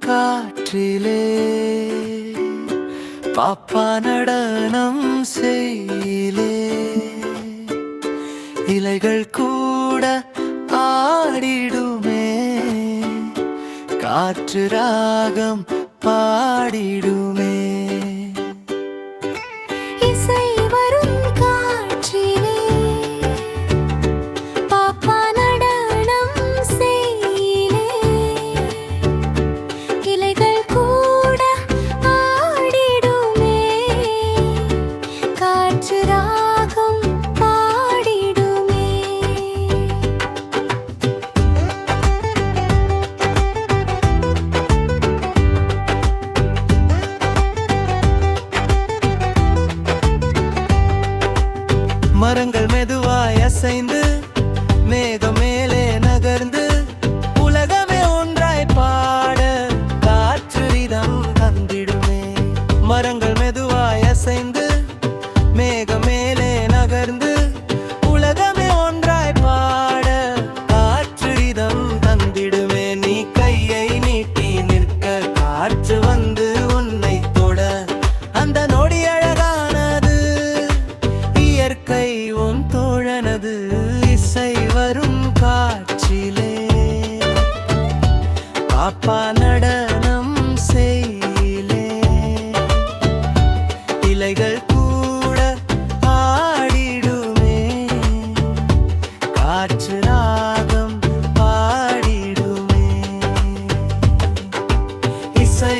காற்றிலே பாப்பா நடனம் செய்யிலே இலைகள் கூட ஆடிடுமே காற்று ராகம் பாடிடுமே மரங்கள் மெதுவாய் அசைந்து மேகம் மேலே நகர்ந்து உலகமே ஒன்றாய் பாட காற்று ரிதம் தந்திடுமே மரங்கள் மெதுவாய் அசைந்து மேகம் மேலே நகர்ந்து உலகமே ஒன்றாய் பாட காற்று ரிதம் தந்திடுமே நீ கையை நீட்டி நிற்க காற்று வந்து உன்னை தொட அந்த நொடி அழகானது இயற்கை உன் தோழனது இசை வரும் காற்றிலே பாப்பா நடனம் செய்யிலே இலைகள் கூட ஆடிடுமே காற்று ராகம் பாடிடுமே இசை